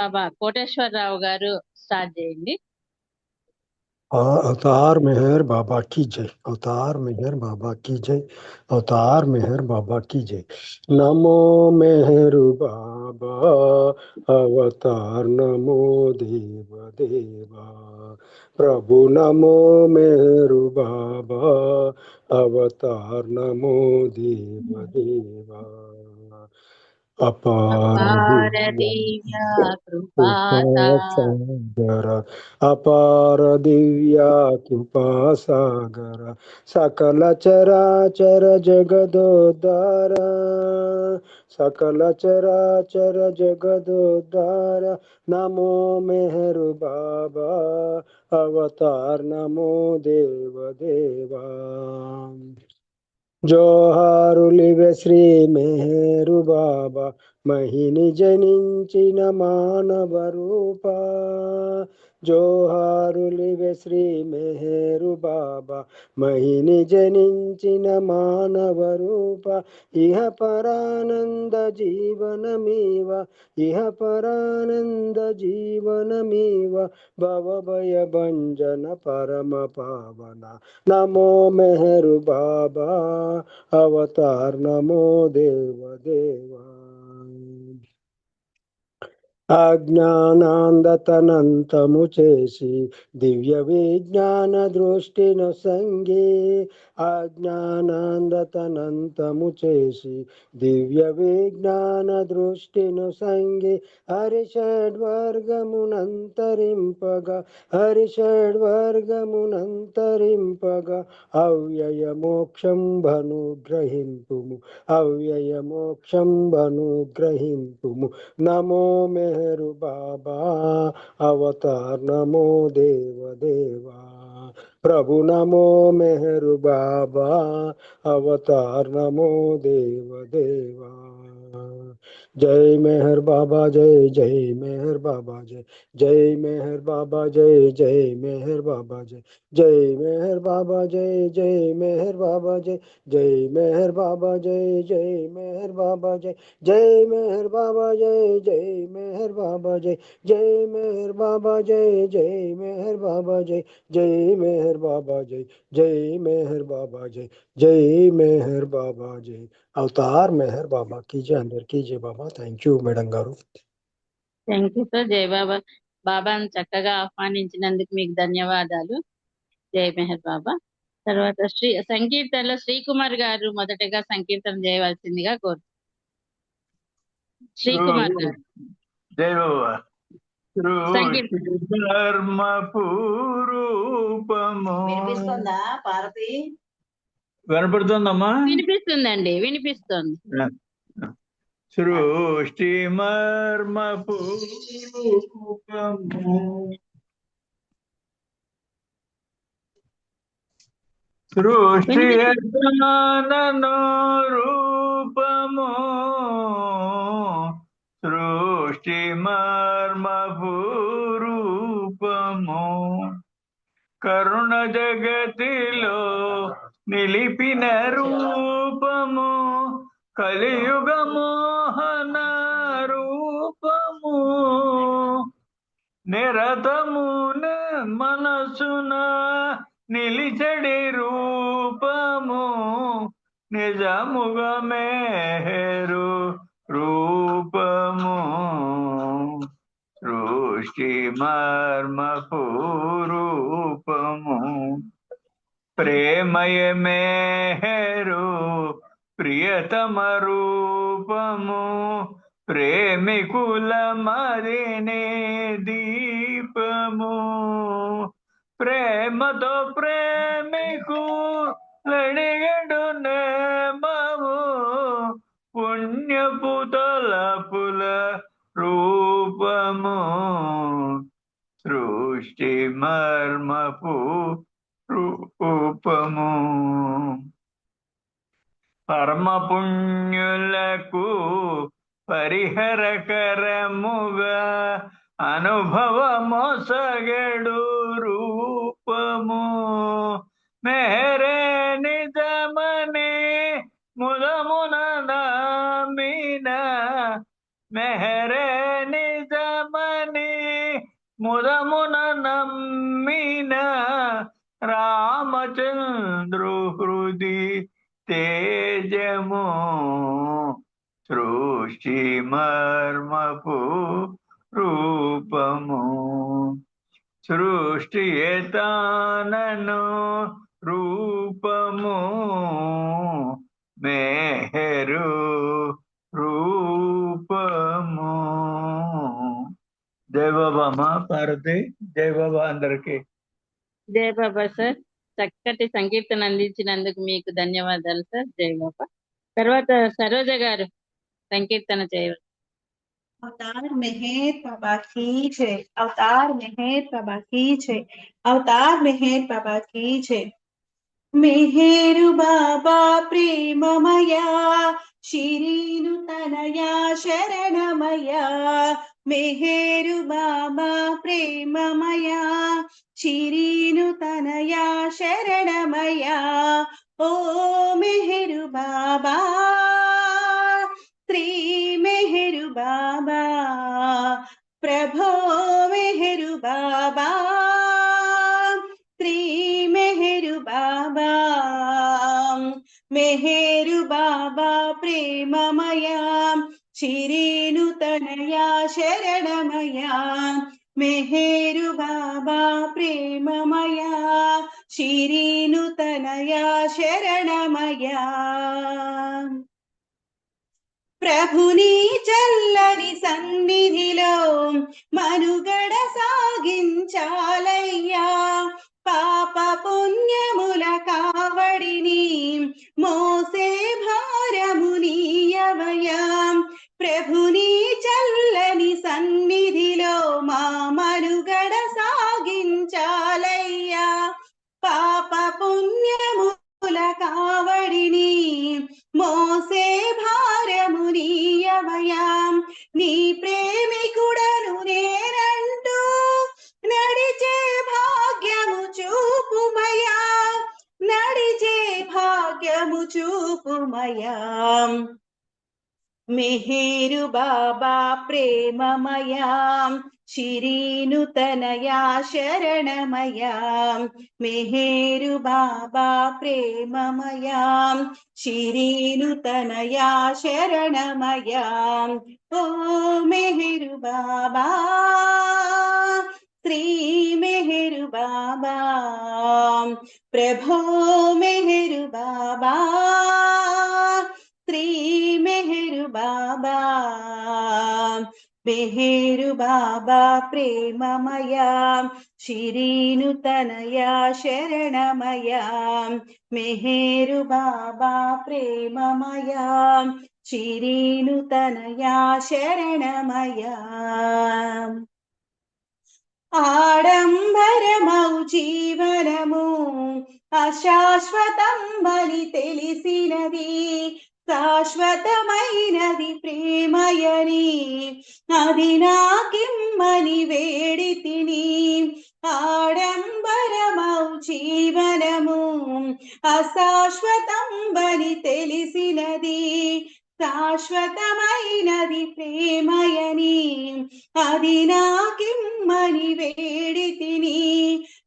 బాబా కోటేశ్వరరావు గారు స్టార్ట్ చేయండి. अवतार मेहर बाबा की जय। अवतार मेहर बाबा की जय। अवतार मेहर बाबा की जय। नमो मेहरु बाबा अवतार नमो देव देवा। प्रभु नमो मेहरु बाबा अवतार नमो देव देवा। अपार అపార దివ్య కృపాత సాగర అపార దివ్య కృపా సాగర సకల చరాచర జగదోద్ధార సకల చరాచర జగదోద్ధార నమో మెహరు బాబా అవతార్ నమో దేవ దేవా। జోహారులివే శ్రీ మెహరు బాబా మహిని జనించిన మానవ రూప। జోహారులివే శ్రీ మెహరు బాబా మహిని జనించిన మానవ రూప। ఇహ పరానంద జీవనమీవ ఇహ పరానంద జీవనమీవ భవభయ భంజన పరమ పావన నమో మెహరు బాబా అవతార్ నమో దేవ దేవా। అజ్ఞానాంధతనంతము చేసి దివ్య విజ్ఞాన దృష్టిను సంగి అజ్ఞానాంధతనంతము చేసి దివ్య విజ్ఞాన దృష్టిను సంగి హరిషడ్వర్గమునంతరింపగా హరిషడ్వర్గమునంతరింపగా అవ్యయ మోక్షం భనుగ్రహింపుము అవ్యయ మోక్షం భనుగ్రహింపుము నమో మెహరు బాబా అవతార్ నమో దేవ దేవా। प्रभु नमो मेहरु बाबा अवतार नमो देव देवा। जय मेहर बाबा जय जय मेहर बाबा जय जय मेहर बाबा जय जय मेहर बाबा जय जय मेहर बाबा जय जय मेहर बाबा जय जय मेहर बाबा जय जय मेहर बाबा जय जय मेहर बाबा जय जय मेहर बाबा जय जय मेहर बाबा जय जय मेहर बाबा जय जय मेहर बाबा जय जय मेहर बाबा जय जय मेहर बाबा जय। అవతార్ మెహర్ బాబా కీజే అందరు కీజే బాబా। థ్యాంక్ యూ మేడం గారు। Thank you sir. జై బాబా. బాబాను చక్కగా ఆహ్వానించినందుకు మీకు ధన్యవాదాలు. జై మెహర్ బాబా. తర్వాత సంకీర్తనలో శ్రీకుమార్ గారు మొదటగా సంకీర్తన చేయవలసిందిగా కోరు. శ్రీకుమార్ గారు జై బాబా। సంకీర్తన ధర్మపూరూపము వినిపిస్తుందా పార్వతి? వినపడుతుందమ్మా? వినిపిస్తుందండి, వినిపిస్తుంది. సృష్టి మర్మపూరూపము సృష్టి యజ్ఞానను రూపము సృష్టి మర్మపూరూపము కరుణ జగతిలో నిలిపిన రూపము కలియుగ మోహన రూపము నిరతమున మనసున నిలిచడి రూపము నిజముగా మేరు రూపము సృష్టి మర్మపూరూపము ప్రేమయ మేరు ప్రియతమ రూపము ప్రేమికుల మదినే దీపము ప్రేమతో ప్రేమికులడిగడు నేమము పుణ్యపు తలపుల రూపము సృష్టి మర్మపు రూపము పరమ పుణ్యులకు పరిహరకరముగా అనుభవమొసగడు రూపము మేరే నిజమనే ముదమున నామిన మెహరే నిజమనే ముదమున నమ్మిన రామచంద్రు హృది తేజము సృష్టి మర్మపు రూపము సృష్టి ఏతానను రూపము మేహరు రూపము. జై బాబా అమ్మ పార్వతి. జై బాబా అందరికి. జై బాబా సార్, చక్కటి సంకీర్తన అందించినందుకు మీకు ధన్యవాదాలు సార్. జై బాబా. తర్వాత సరోజ గారు సంకీర్తన చేయవచ్చు. अवतार मेहर बाबा की जय, अवतार मेहर बाबा की जय, अवतार मेहर बाबा की जय। मेहेरु बाबा प्रेममया शिरीनु तनया शरणमया, मेहेरु बाबा प्रेममया शिरीनु तनया शरणमया। ओ मेहेरु बाबा श्री मेहेरु बाबा प्रभो मेहेरु बाबा श्री मेहेरु बाबा। मेहेरु बाबा प्रेममया शिरीनु तनया शरणमया, मेहेरु बाबा प्रेममया शिरीनु तनया शरणमया। ప్రభుని చల్లని సన్నిధిలో మనుగడ సాగించాలయ్యా, పాప పుణ్యముల కావడిని మోసే భారమునీయవయ్యా। ప్రభుని చల్లని సన్నిధిలో మా మనుగడ సాగించాలయ్యా, పాప పుణ్యముల కావడిని మోసే భారమునీయవయ్యా। నీ ప్రేమికుడను నేనంటూ నడిచే భాగ్యము చూపుమయ్యా, నడిచే భాగ్యము చూపుమయ్యా। మెహేరు బాబా ప్రేమమయా శిరీను తనయా శరణమయా, మెహేరు బాబా ప్రేమమయా శిరీను తనయా శరణమయా। ఓ మెహేరు బాబా శ్రీ మెహేరు బాబా ప్రభో మెహేరు బాబా श्री मेहेरु बाबा। मेहेरु बाबा प्रेममया शिरीनु तनया शरणमया, मेहेरु बाबा प्रेममया शिरीनु तनया शरणमया। ఆడంబరమౌ జీవనము అశాశ్వతం అని తెలిసినది, శాశ్వతమైనది ప్రేమయని అది నాకిమ్మని వేడితిని। ఆడంబరమౌ జీవనము అశాశ్వతం అని తెలిసినది, శాశ్వతమైనది ప్రేమయని అది నాకిమ్మని వేడితిని।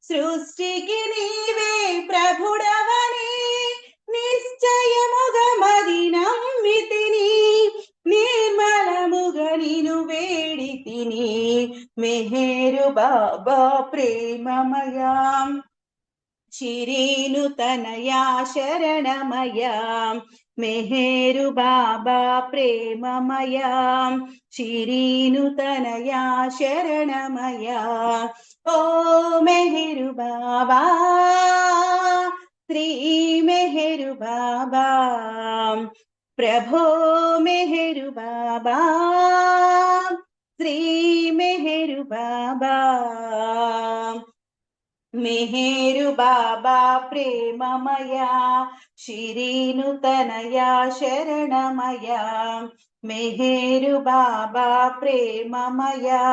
సృష్టికి నీవే ప్రభుడవని నిశ్చయముగ మది నమ్మితిని, నిర్మలముగ నిను వేడితిని। మెహేరు బాబా ప్రేమమయా శిరీను తనయా శరణమయా, మెహేరు బాబా ప్రేమమయా శిరీను తనయా శరణమయా। ఓ మెహేరు బాబా శ్రీ మెహేరు బాబా ప్రభో మెహేరు బాబా శ్రీ మెహేరు బాబా। మెహేరు బాబా ప్రేమమయా శిరీను తనయా శరణమయా, మెహేరు బాబా ప్రేమమయా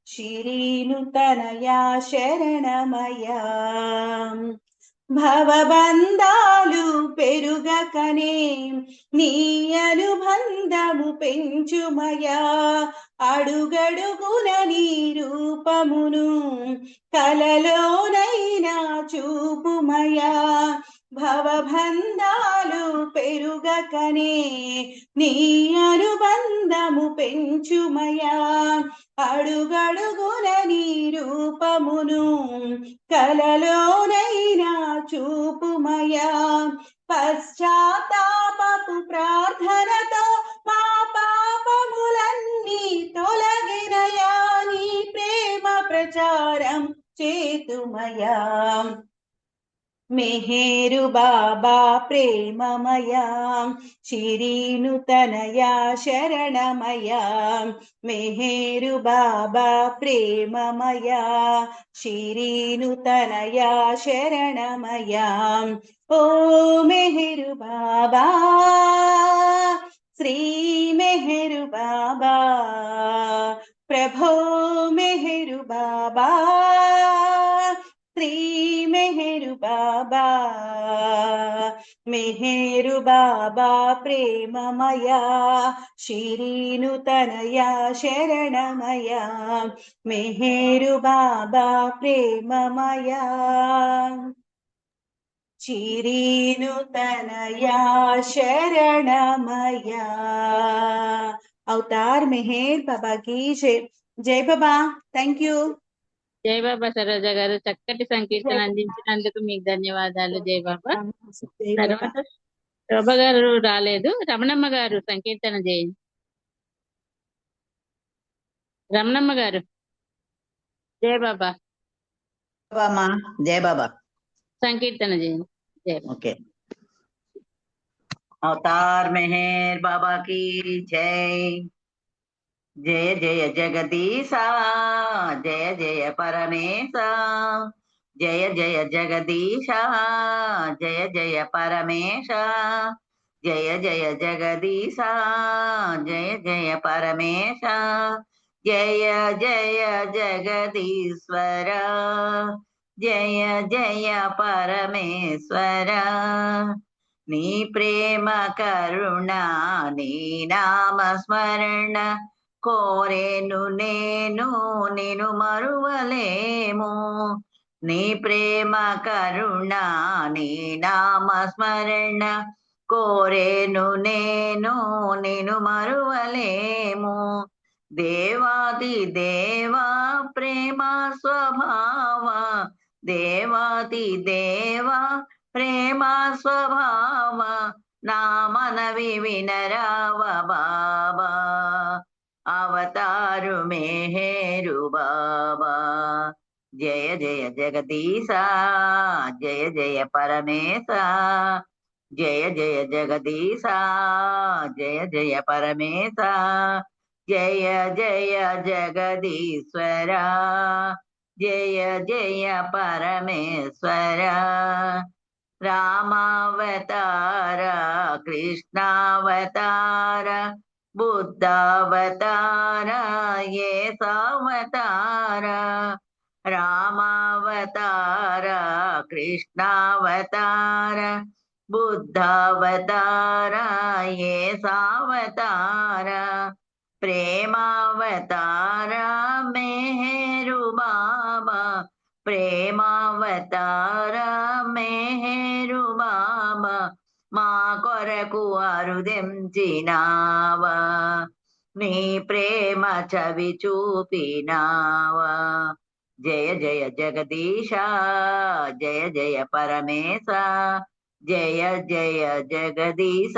శిరీను తనయా శరణమయా। భవబంధాలు పెరుగకనే నీ అనుబంధము పెంచుమయా, అడుగడుగున నీ రూప రూపమును కలలోనైనా చూపుమయా భవబంధాలు పెరుగకనే నీ అనుబంధము పెంచుమయా అడుగడుగున నీ రూపమును కలలోనైనా చూపుమయా పశ్చాత్తాపపు ప్రార్థనతో మా పాపములన్నీ తొలగినయా నీ ప్రేమ ప్రచారం చేతుమయా మెహేరు బాబా ప్రేమమయా శిరీను తనయా శరణమయా మెహేరు బాబా ప్రేమమయా శిరీను తనయా శరణమయా ఓ మెహేరు బాబా శ్రీ మెహేరు బాబా ప్రభో మెహేరు బాబా శ్రీ మెహేరు బాబా మెహేరు బాబా ప్రేమమయా శిరీను తనయా శరణమయా మెహేరు బాబా ప్రేమమయా శిరీను తనయా శరణమయా అవతార్ మెహేర్ బాబా की जय जय बाबा థ్యాంక్ యూ జై బాబా సరోజ గారు, చక్కటి సంకీర్తన అందించినందుకు మీకు ధన్యవాదాలు. జై బాబా. తర్వాత శోభ గారు రాలేదు. రమణమ్మ గారు సంకీర్తన చేయండి. రమణమ్మ గారు. జై బాబా బాబా జయ బాబా. సంకీర్తన చేయండి. జై బాబా. ఓకే. అవతార్ మెహర్ బాబా की జై. జయ జయ జగదీశా జయ జయ పరమేశ జయ జయ జగదీశా జయ జయ పరమేశ జయ జయ జగదీశా జయ జయ పరమేశ జయ జయ జగదీశ్వర జయ జయ పరమేశ్వర నీ ప్రేమ కరుణ నీ నామ స్మరణ కోరేను నేను నిను మరువలేము నీ ప్రేమ కరుణ నీ నామ స్మరణ కోరేను నేను నిను మరువలేము దేవాది దేవా ప్రేమ స్వభావ దేవాది దేవా ప్రేమ స్వభావ నా మనవి వినరావ బాబా అవతారు మెహేరు బాబా జయ జయ జగదీశ జయ జయ పరమేశ జయ జయ జగదీశ జయ జయ పరమేశ జయ జయ జగదీశ్వర జయ జయ పరమేశ్వర రామావతార కృష్ణావతార బుద్ధావతార యేసావతార రామావతార కృష్ణావతార బుద్ధావతార యేసావతార ప్రేమావతార మెహేరు బాబా ప్రేమావతార మెహేరు బాబా మా కొరకు అరుదెంచినావా నీ ప్రేమ చవి చూపినావా జయ జయ జగదీశ జయ జయ పరమేశ జయ జయ జగదీశ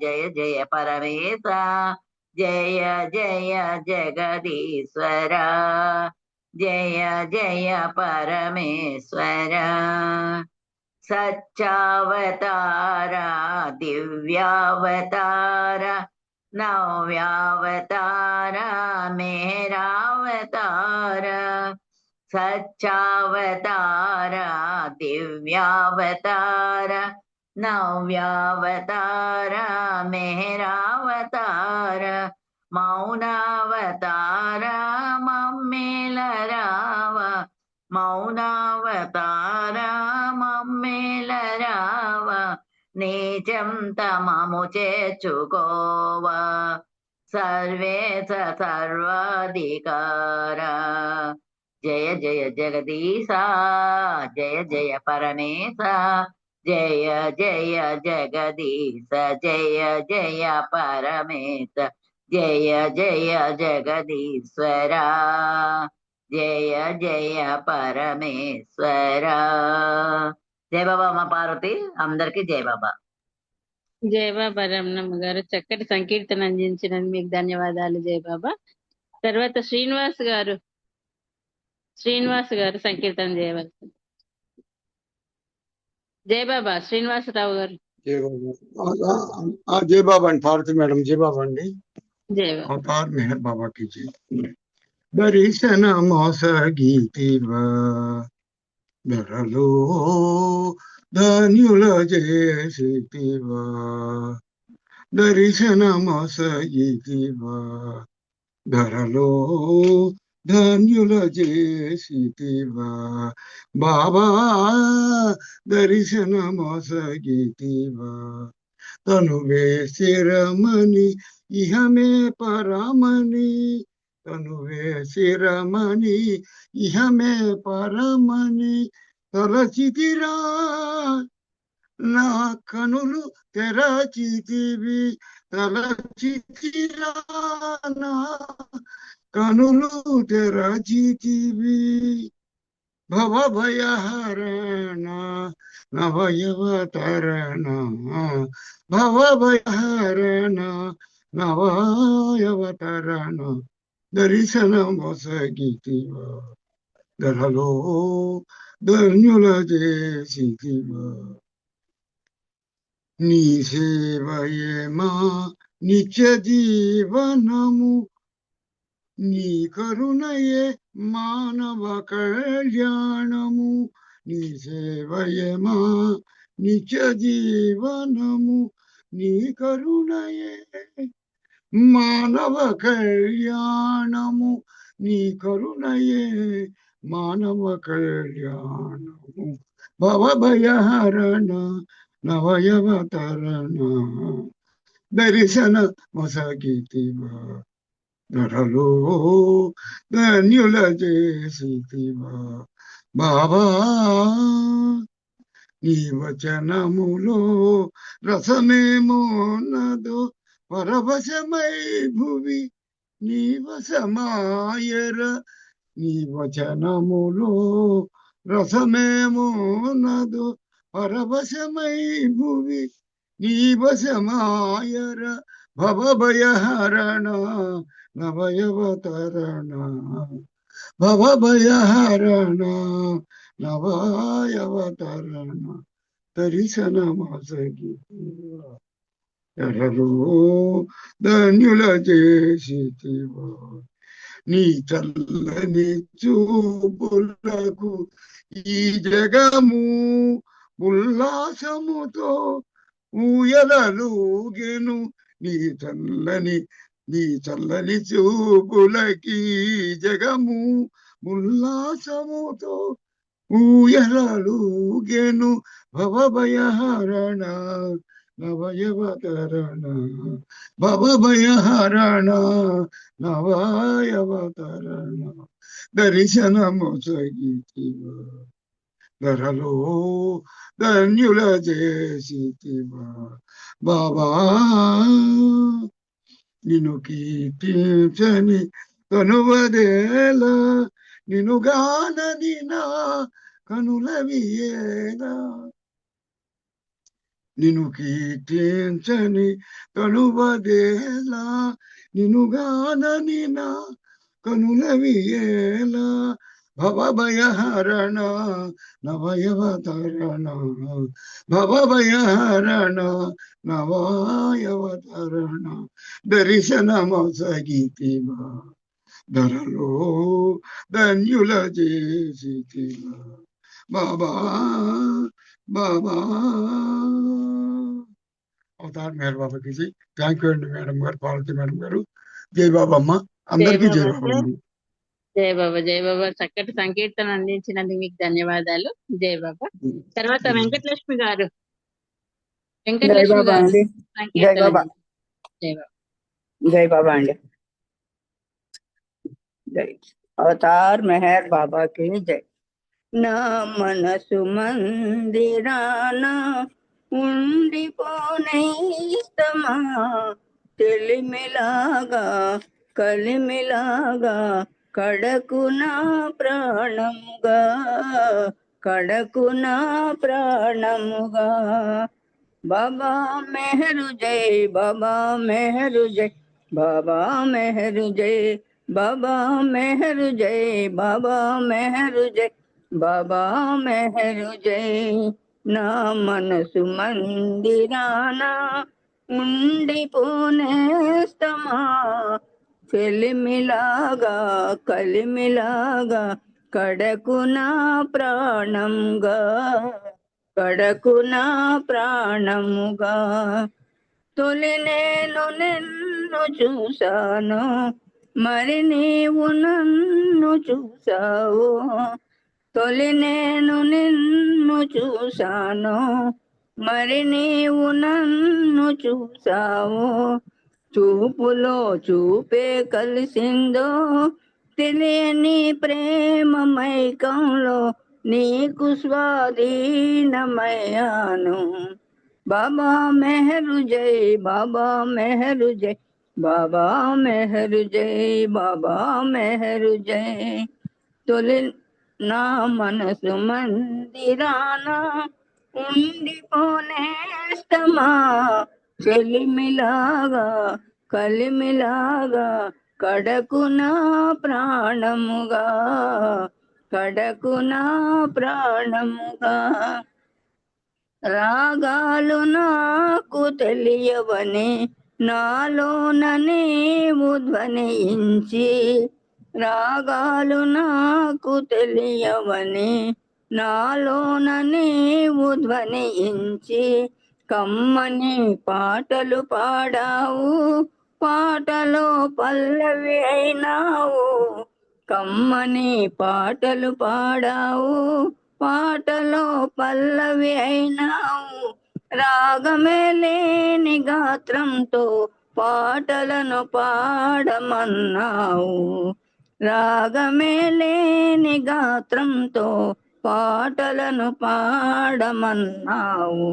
జయ జయ పరమేశ జయ జయ జగదీశ్వర జయ జయ పరమేశ్వర సత్యావతార దివ్యావతార నవ్యావతార మేరావతార సత్యావతార దివ్యావతార నవ్యావతార మేరావతార మౌనావతార మమ్మేలరావ మౌనావతార మమ్మేలరావ నీచం తమము చేర్చుకోవా सर्वेश सर्वाधिकारा जय जय जगदीशा जय जय परमेश जय जय जगदीश जय जय परमेश जय जय जगदीश्वरा जय जय परमेश्वरा జయ బాబా అమ్మ పార్వతి అందరికి జయ బాబా. జయ బాబా రమణమ్మ గారు చక్కటి సంకీర్తన అందించినందుకు మీకు ధన్యవాదాలు జయ బాబా. తర్వాత శ్రీనివాస్ గారు సంకీర్తన చేయవలసింది. జయ బాబా శ్రీనివాసరావు గారు. జై బాబా అండి పార్వతి మేడం. జై బాబా అండి. జయ బాబా. అవతార్ మెహర్ బాబా కి జై. దర్శన మోసగీతివా ధరలో ధన్యుల చేసితివా దర్శన మోసగీతివా ధరలో ధన్యుల చేసితివా బాబా దర్శన మోసగీతివా తనువే శిరమణి ఇహమే పరమణి తనువే శిరమణి ఇహమే పరమణి తలచితిరా నా కనులు తెరచితివి తలచితిరా నా కనులు తెరచితివి భవభయహరణ నవయవతరణ భవభయహరణ నవయవతరణ దర్శన మోసగితివా ధరలో ధన్యుల చేసితివా నీ సేవయే మా నిత్య జీవనము నీ కరుణయే మానవ కళ్యాణము నీ సేవయే మా నిత్య జీవనము నీ కరుణయే మానవ కళ్యాణము నీ కరుణయే మానవ కళ్యాణము భవభయహరణ నవయవతరణ దర్శన మోసగితివా ధరలో ధన్యుల చేసితివా బాబా నీ వచనములో రసమేమోన్నదో పరవశమై భువి నీ వశమాయర నీ వచనములో రసమేమోన్నదో పరవశమై భువి నీ వశమాయర భవభయహరణ నవయవతరణ భవభయహరణ నవయవతరణ దర్శన మోసగితివా ధరలో ధన్యుల చేసితివా నీ చల్లని చూపులకు ఈ జగము ఉల్లాసముతో ఊయలలుగెను నీ చల్లని చూపులకి జగము ఉల్లాసముతో ఊయలలుగెను భవభయహరణ నవయవతరణ భవభయహరణ నవయవతరణ దర్శన మోసగితివా ధరలో ధన్యుల చేసితివా బాబా నిన్ను కీర్తించని కనువదేలా నిన్ను గానని నా కనులవియేలా నిన్ను కీర్తించని కనువదేలా నిన్ను గానని నా కనులవియేలా భవభయహరణ నవయవతరణ భవభయహరణ నవయవతరణ దర్శన మోసగితివా ధరలో ధన్యుల చేసితివా బాబా బాబా. అవతార్ మేర్ బాబాకి జై. థ్యాంక్ యూ అండి మేడం గారు, పార్వతి మేడం గారు. జై బాబమ్మ అందరికీ జై బాబా. జయ బాబా జయ బాబా చక్కటి సంకీర్తన అందించినందుకు మీకు ధన్యవాదాలు జయ బాబా. తర్వాత వెంకటలక్ష్మి గారు జై బాబా అండి. జై సంకీర్తన బాబా. జయ బాబా. జై బాబా అండి. జై అవతార్ మెహర్ బాబాకి జై. నా మనసు మందిరాన ఉండిపోనేస్తమా, తెలిమిలాగా కలిమిలాగా కడకు నా ప్రాణముగా, కడకు నా ప్రాణముగా. బాబా మెహరు జై, బాబా మెహరు జై, బాబా మెహరు జై, బాబా మెహరు జై, బాబా మెహరు జై, బాబా మెహరు జై. నా మనసు మందిరాన ఉండిపోనేస్తమా, చెలిమిలాగా కలిమిలాగా కడకు నా ప్రాణంగా, కడకు నా ప్రాణముగా. తొలి నేను నిన్ను చూశాను, మరి నీవు నన్ను చూశావు. తొలి నేను నిన్ను చూశాను, మరి నీవు నన్ను చూశావు. చూపులో చూపే కలిసిందో, తెలియని ప్రేమ మైకంలో నీకు స్వాధీనమయ్యాను. బాబా మెహరు జై, బాబా మెహరు జై, బాబా మెహరు జై, బాబా మెహరు జై. తొలి నా మనసు మందిరాన ఉండిపోనేస్తమా, చెలిమిలాగా కలిమిలాగా కడకు నా ప్రాణముగా, కడకు నా ప్రాణముగా. రాగాలు నాకు తెలియవని నాలోన నీవు ధ్వనించి, రాగాలు నాకు తెలియవని నాలోన నీవు ధ్వనించి, కమ్మని పాటలు పాడావు, పాటలో పల్లవి అయినావు. కమ్మని పాటలు పాడావు, పాటలో పల్లవి అయినావు. రాగమే లేని గాత్రంతో పాటలను పాడమన్నావు. రాగమే లేని గాత్రంతో పాటలను పాడమన్నావు.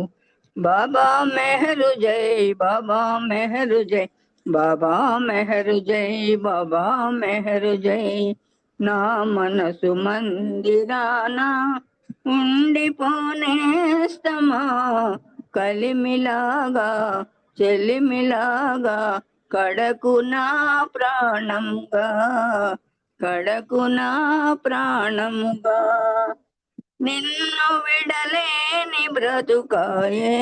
బాబా మెహరు జై, బాబా మెహరు జై, బాబా మెహరు జై, బాబా మెహరు జై. నా మనసు మందిరాన ఉండిపోనేస్తమా, కలిమిలాగా చెలిమిలాగా కడకు నా ప్రాణంగా, కడకు నా ప్రాణముగా. నిన్ను విడలేని బ్రతుకాయే,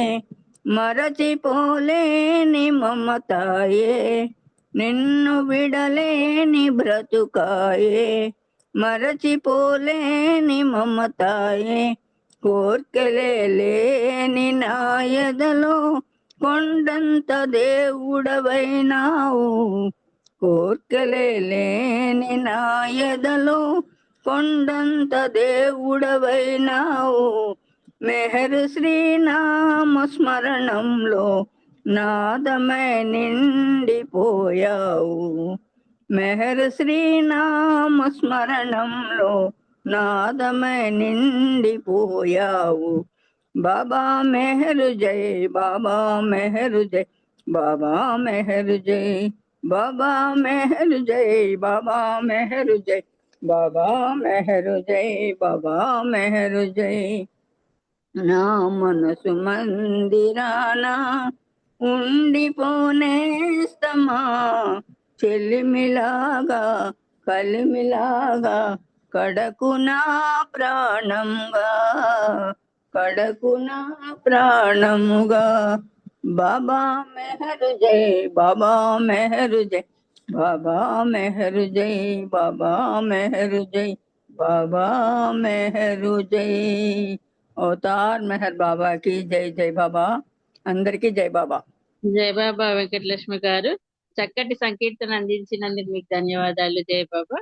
మరచిపోలేని మమతాయే. నిన్ను విడలేని బ్రతుకాయే, మరచిపోలేని మమతాయే. కోర్కెలే లేని నాయదలో కొండంత దేవుడవైనావు. కోర్కెలే లేని నాయదలో కొండంత దేవుడవైనావు. మెహరు శ్రీనామ స్మరణంలో నాదమై నిండిపోయావు. మెహరు శ్రీనామ స్మరణంలో నాదమై నిండిపోయావు. బాబా మెహరు జై, బాబా మెహరు జై, బాబా మెహరు జై, బాబా మెహరు జై, బాబా మెహరు జై, బాబా మెహరు జై, బాబా మెహరు జై. నా మనసు మందిరాన ఉండిపోనేస్తమా, చెలిమిలాగా కలిమిలాగా కడకు నా ప్రాణంగా, కడకు నా ప్రాణముగా. బాబా మెహరు జై, బాబా మెహరు జై, బాబా మెహరు జై, బాబా మెహరు జై, బాబా మెహరు జై. అవతార్ మెహర్ బాబాకి జై. జై బాబా. అందరికీ జై బాబా. జై బాబా వెంకటలక్ష్మి గారు, చక్కటి సంకీర్తన అందించినందుకు మీకు ధన్యవాదాలు జై బాబా.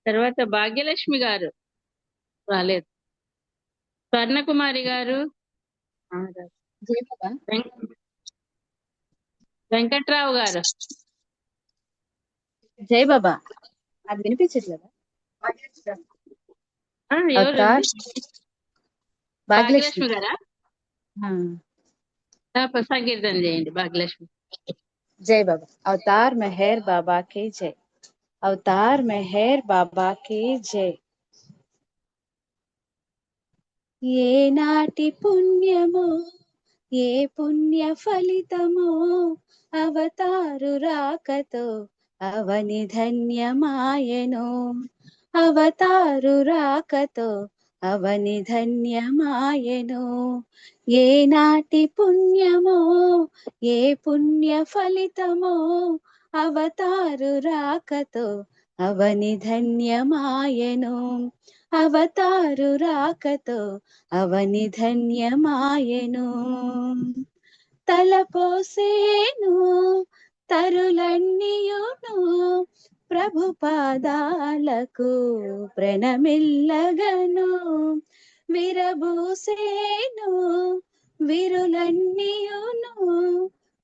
తర్వాత భాగ్యలక్ష్మి గారు రాలేదు. స్వర్ణకుమారి గారు, జై బాబా. వెంకట్రావు గారు, జై బాబా. అది వినిపించట్లేదా? ఎవరు అవతార్ భాగ్యలక్ష్మి. భాగ్యలక్ష్మి గారా? ఆ, సంకీర్తన చేయండి భాగ్యలక్ష్మి. జై బాబా. అవతార్ మెహర్ బాబా కి జై. అవతార్ మెహర్ బాబా కి జై. ఏ నాటి పుణ్యమో ఏ పుణ్య ఫలితమో అవతారు రాకతో అవని ధన్యమాయెను. అవతారు రాకతో అవని ధన్యమాయెను. ఏ నాటి పుణ్యమో ఏ పుణ్య ఫలితమో అవతారు రాకతో అవని ధన్యమాయెను. అవతారు రాకతో అవని ధన్యమాయెను. తలపోసేను తరులన్నీయును ప్రభు పాదాలకు ప్రణమిల్లగను. విరబూసేను విరులన్నీయును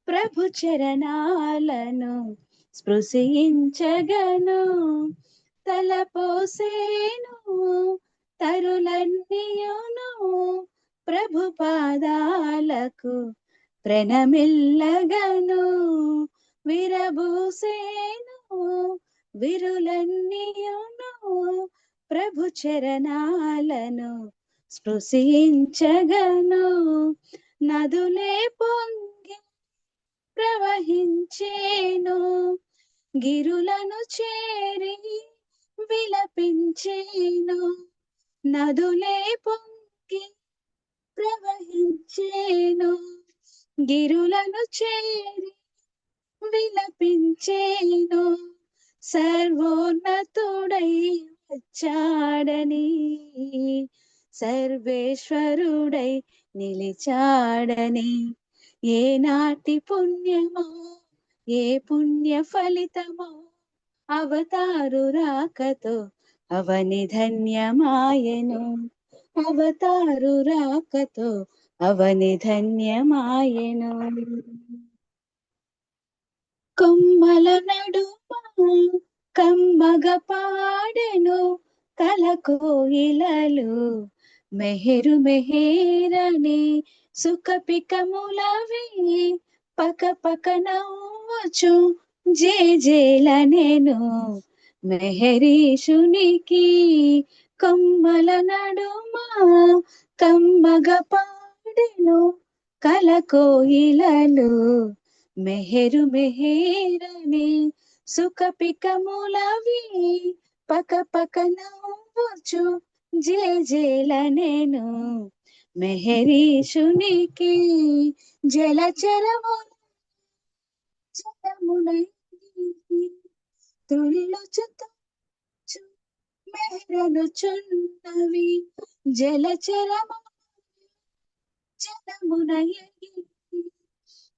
ప్రభు చరణాలను స్పృశించగను. తలపోసేను తరులన్నీయును ప్రభు పాదాలకు ప్రణమిల్లగను. విరబూసేను విరులన్నీయును ప్రభు చరణాలను స్పృశించగను. నదులే పొంగి ప్రవహించేను గిరులను చేరి విలపించేను. నదులే పొంగి ప్రవహించేను గిరులను చేరి విలపించేను. సర్వోన్నతుడై వచ్చాడని సర్వేశ్వరుడై నిలిచాడని. ఏ నాటి పుణ్యమో ఏ పుణ్య ఫలితమో అవతారు రాకతో అవని ధన్యమాయెను. అవతారు రాకతో అవని ధన్యమాయెను. కొమ్మల నడుమ కమ్మగ పాడెను కలకోయిలలు మెహరు మెహేరని సుఖపికములవి పక పక నవ్వచ్చు జేజేలనెను మెహరీషునికి. కొమ్మల నడుమ కమ్మగ పాడెను కలకోయిలలు మెహరు మెహేరని సుఖపికములవి పక పక నవ్వచ్చు జేజేలనెను మెహరీషునికి. జలచరము జలమునై తుళ్ళుచుతూ మెహరనుచున్నవి. జలచరము జలమునై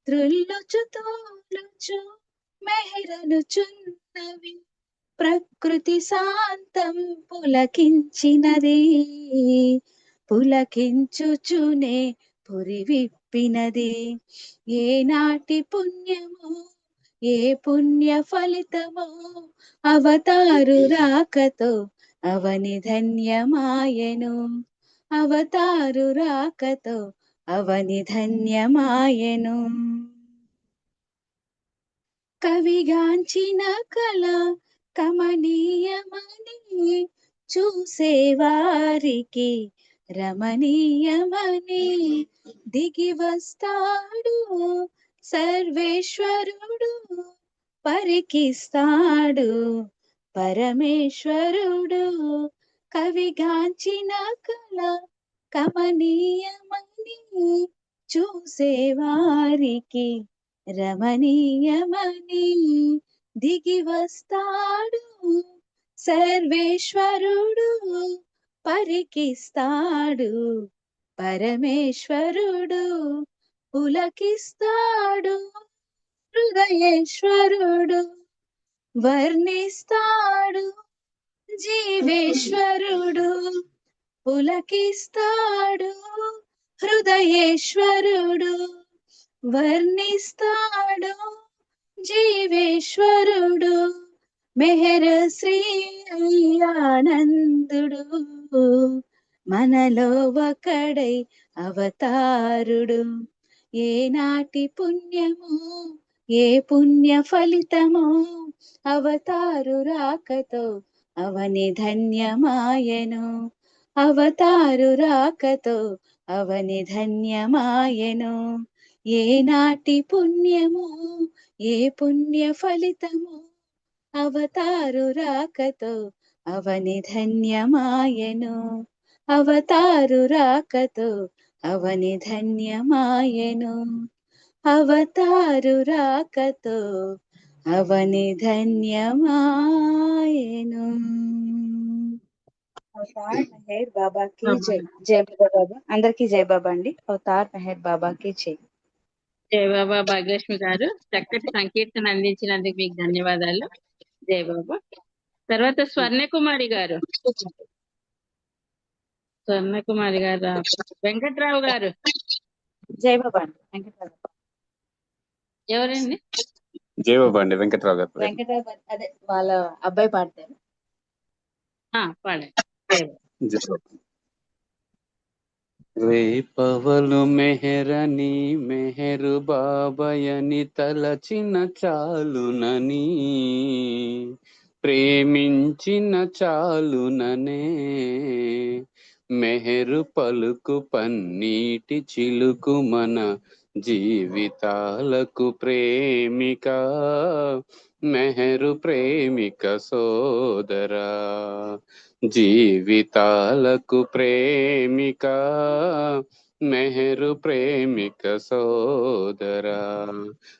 త్రుళ్ళుచు తోలుచు మెహరనుచున్నవి. ప్రకృతి శాంతం పులకించినది పులకించుచునే పురి విప్పినది. ఏ నాటి పుణ్యమో ఏ పుణ్య ఫలితమో అవతారు రాకతో అవని ధన్యమాయెను. అవతారు రాకతో అవని ధన్యమాయెను. కవిగాంచిన కళ కమనీయమని చూసేవారికి రమణీయమని దిగి వస్తాడు సర్వేశ్వరుడు పరికిస్తాడు పరమేశ్వరుడు. కవిగాంచిన కళ కమనీయమని చూసేవారికి రమణీయమని దిగి వస్తాడు సర్వేశ్వరుడు పరికిస్తాడు పరమేశ్వరుడు. పులకిస్తాడు హృదయేశ్వరుడు వర్ణిస్తాడు జీవేశ్వరుడు. పులకిస్తాడు హృదయేశ్వరుడు వర్ణిస్తాడు జీవేశ్వరుడు. మెహర్ శ్రీ అయ్యానందుడు మనలో ఒకడై అవతారుడు. ఏనాటి పుణ్యము ఏ పుణ్య ఫలితము అవతారు రాకతో అవని ధన్యమాయను. అవతారు రాకతో అవని ధన్యమాయను. ఏనాటి పుణ్యము ఏ పుణ్య ఫలితము అవతారు రాకతో అవని ధన్యమాయను. అవతారు రాకతో అవని ధన్యమాయను. అవతారు రాకతో అవని ధన్యమాయను. అవతార్ మెహర్ బాబాకి జై. జై బాబా. అందరికీ జై బాబా అండి. అవతార్ మెహర్ బాబాకి జై. జై బాబా. భాగ్యలక్ష్మి గారు చక్కటి సంకీర్తన అందించినందుకు మీకు ధన్యవాదాలు. జై బాబా. తర్వాత స్వర్ణకుమారి గారు. స్వర్ణకుమారి గారు. వెంకట్రావు గారు. జై బాబా అండి. వెంకట్రావు ఎవరండి? జై బాబా అండి. వెంకట్రావు గారు. వెంకట్రావు అదే వాళ్ళ అబ్బాయి పాడతారు. పాడండి. రేపవలు మెహరని మెహరు బాబయని తలచిన చాలునని ప్రేమించిన చాలుననే మెహరు పలుకు పన్నీటి చిలుకు మన జీవితాలకు ప్రేమిక మెహరు ప్రేమిక సోదరా. జీవితాలకు ప్రేమిక మెహరు ప్రేమిక సోదరా.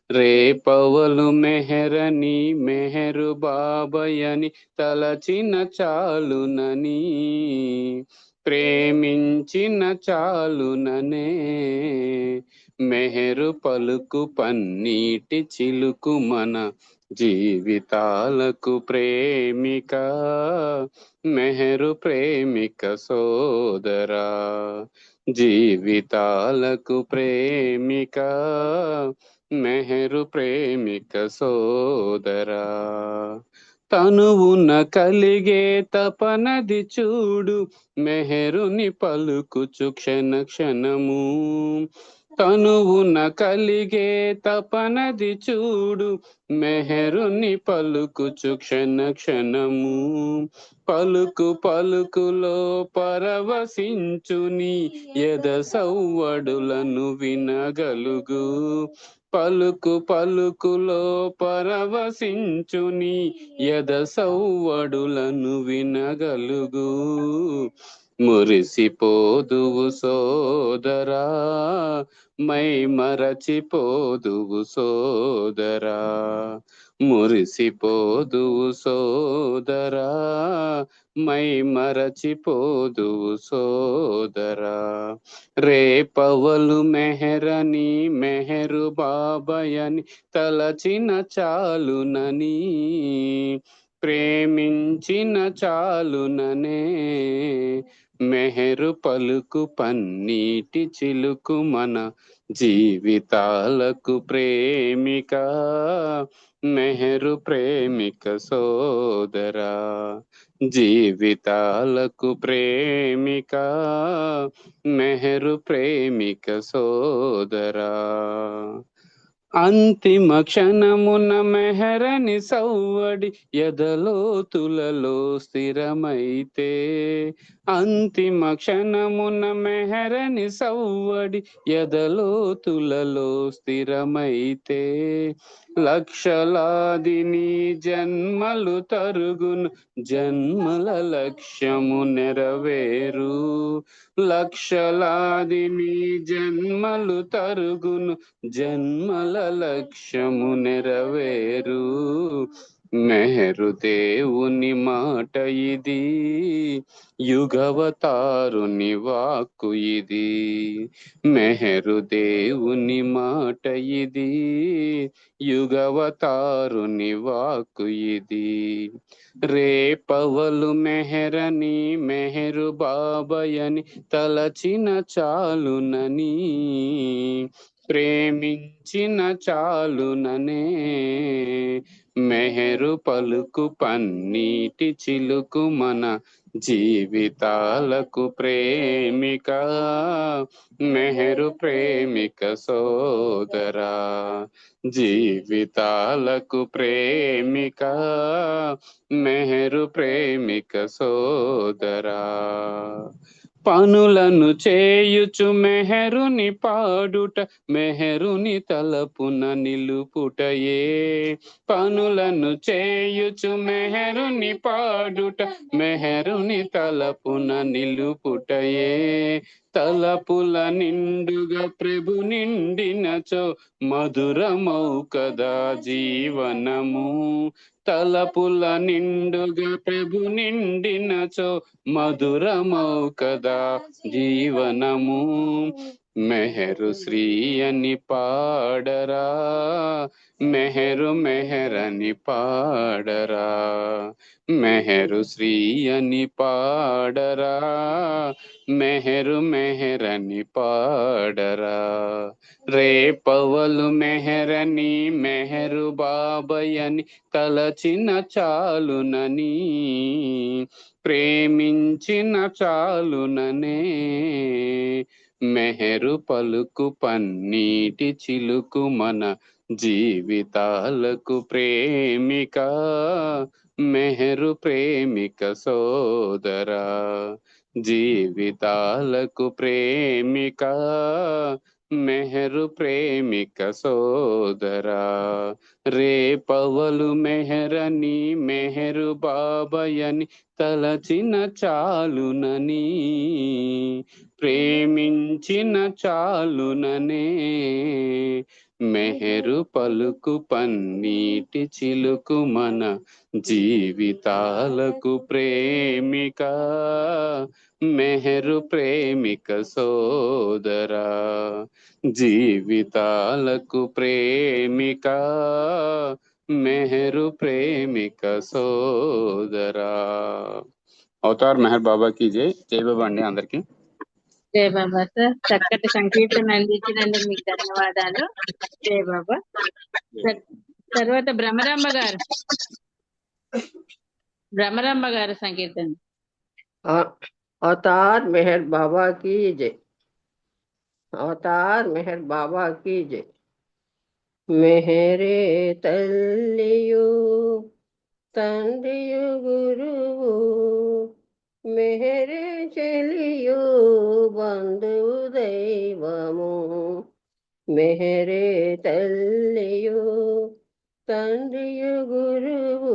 రేపవలు మెహరని మెహరు బాబయని తలచిన చాలునని ప్రేమించిన చాలుననే మెహరు పలుకు పన్నీటి చిలుకు మన జీవితాలకు ప్రేమిక మెహరు ప్రేమిక సోదరా. జీవితాలకు ప్రేమిక మెహరు ప్రేమిక సోదరా. తనువున కలిగే తపనది చూడు మెహరుని పలుకుచు క్షణ క్షణము. తనువున కలిగే తపనది చూడు మెహరుని పలుకుచు క్షణ క్షణము. పలుకు పలుకులో పరవశించుని ఎద సవ్వడులను వినగలుగు. పలుకు పలుకులో పరవశించుని ఎద సవ్వడులను వినగలుగు. మురిసిపోదువు సోదరా మై మరచిపోదువు సోదరా. మురిసిపోదువు సోదరా మై మరచిపోదువు సోదరా. రేపవలు మెహరని మెహరు బాబయని తలచిన చాలునని ప్రేమించిన చాలుననే మెహరు పలుకు పన్నీటి చిలుకు మన జీవితాలకు ప్రేమిక మెహరు ప్రేమిక సోదరా. జీవితాలకు ప్రేమిక మెహరు ప్రేమిక సోదరా. అంతిమ క్షణమున మెహరని సవ్వడి ఎదలోతులలో స్థిరమైతే. అంతిమ క్షణమున మెహరని సవ్వడి ఎదలోతులలో స్థిరమైతే. లక్షలాదిని జన్మలు తరుగును జన్మల లక్ష్యము నెరవేరు. లక్షలాదిని జన్మలు తరుగును జన్మల లక్ష్యము నెరవేరు. మెహరు దేవుని మాట ఇది యుగవతారుని వాక్కు ఇది. మెహరు దేవుని మాట ఇది యుగవతారుని వాక్కు ఇది. రేపవలు మెహరని మెహరు బాబయని తలచిన చాలునని ప్రేమించిన చాలుననే మెహరు పలుకు పన్నీటి చిలుకు మన జీవితాలకు ప్రేమిక, మెహరు ప్రేమిక సోదరా, జీవితాలకు ప్రేమిక, మెహరు ప్రేమిక సోదరా. పనులను చేయుచు మెహరుని పాడుట, మెహరుని తలపున నిలుపుటయే. పనులను చేయుచు మెహరుని పాడుట, మెహరుని తలపున నిలుపుటయే. తలపుల నిండుగా ప్రభు నిండినచో మధురమౌ కదా జీవనము. తలపుల నిండుగా ప్రభు నిండినచో మధురమౌ కదా జీవనము. మెహరు శ్రీ అని పాడరా, మెహరు మెహరని పాడరా, మెహరు శ్రీ అని పాడరా, మెహరు మెహరని పాడరా. రేపవలు మెహరని మెహరు బాబయని తలచిన చాలునని, ప్రేమించిన చాలుననే. మెహరు పలుకు పన్నీటి చిలుకు మన జీవితాలకు ప్రేమిక, మెహరు ప్రేమిక సోదరా, జీవితాలకు ప్రేమిక, మెహరు ప్రేమిక సోదరా. రేపవలు మెహరని మెహరు బాబయని తలచిన చాలునని, ప్రేమించిన చాలుననే. మెహరు పలుకు పన్నీటి చిలుకు మన జీవితాలకు ప్రేమిక, మెహరు ప్రేమిక సోదరా, జీవితాలకు ప్రేమిక, మెహరు ప్రేమిక సోదరా. అవతార్ మెహర్ బాబా की जय. జై బాబా అండి అందరికి. జై బాబా సార్, చక్కటి సంకీర్తన అందించినందుకు మీకు ధన్యవాదాలు. జై బాబా. తర్వాత భ్రమరాంబ గారు, భ్రమరాంబ గారు సంకీర్తన. अवतार मेहर बाबा की जय। अवतार मेहर बाबा की जय। मेहरे तल्लियु తండ్రియు గురువు, మెహరే చెలియు బంధువు దైవము. మెహరే తల్లియు తండ్రియు గురువు,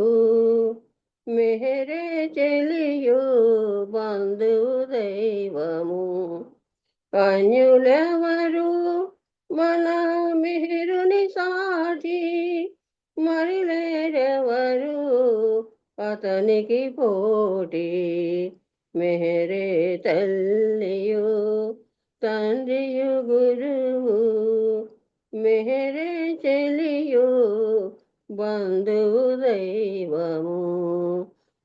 మెహరే చెలియు బంధువు దైవము. అన్యులెవరు మన మెహరుని సాటి, మరిలేరెవరు అతనికి పోటీ. మెహరే తల్లియు తండ్రియు గురువు, మెహరే చెలియు బంధువు దైవము.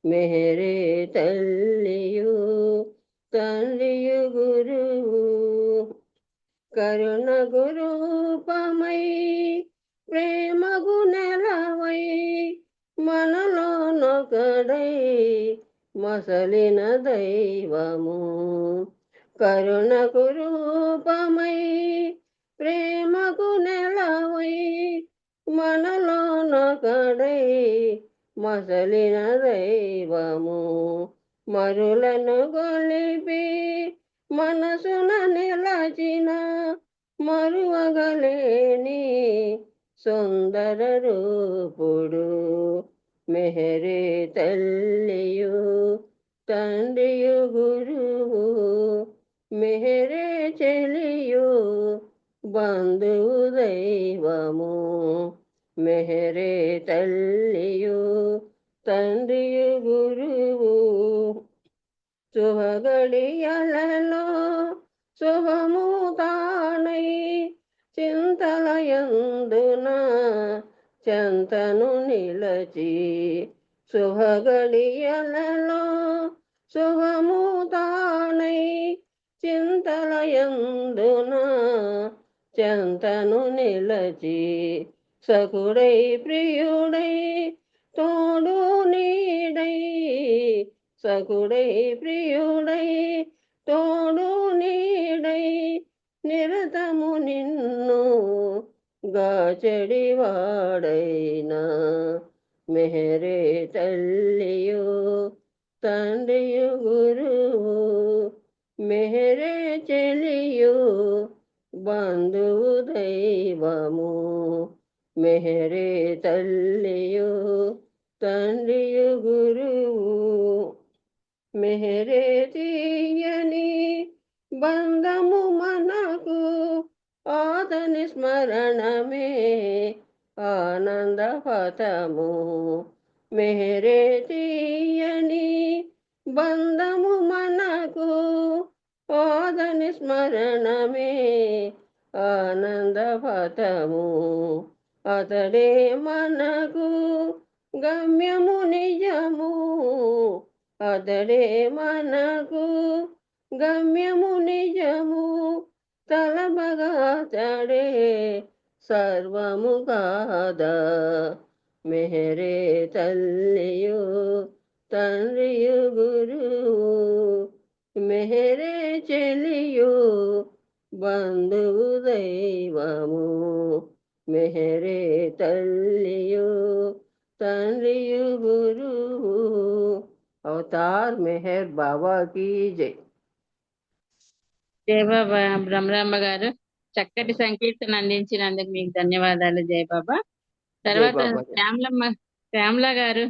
మెహరే తల్లియు తండ్రియు గురువు, కరుణ గురూపమై ప్రేమగు నెలవై మనలోనొకడై మసలిన దైవము. కరుణకు రూపమై ప్రేమకు నెలవై మనలోనొకడై మసలిన దైవము. మరులను గొలిపి మనసున నిలచిన మరువగలేని సుందర రూపుడు. మెహరే తల్లియు తండ్రియు గురువు, మెహరే చెలియు బంధువు దైవము. మెహరే తల్లియు తండ్రియు గురువు, శుభగడియలలో శుభము తానై చింతలయందున చెంతను నిలచి. శుభగడియలలో శుభము తానై చింతలయందున చెంతను నిలచి. సకుడై ప్రియుడై తోడు నీడై సకుడై ప్రియుడై తోడు నీడై నిరతము నిన్ను గాచెడివాడైనా మెహరే తల్లియు తండ్రియు గురువు మెహరే చెలియు బంధువు దైవము మెహరే తల్లియు తండ్రియు గురువు మెహరే తీయని బంధము మనకు ఆతని స్మరణమే ఆనంద పథము మెహరే తీయని బంధము మనకు ఆతని స్మరణమే ఆనంద పథము అతడే మనకు గమ్యము నిజము అతడే మనకు గమ్యము నిజము తలబగాతడే సర్వము కాదా మెహరే తల్లియు తండ్రియు గురువు మెహరే చెలియు బంధువు దైవము మెహరే తల్లియు తండ్రియు గురువు అవతార్ మెహర్ బాబా కీ జై. జయబాబా బ్రహ్మరాంబ గారు చక్కటి సంకీర్తన అందించినందుకు మీకు ధన్యవాదాలు జయబాబా. తర్వాత జై బాబా. శ్యామల గారు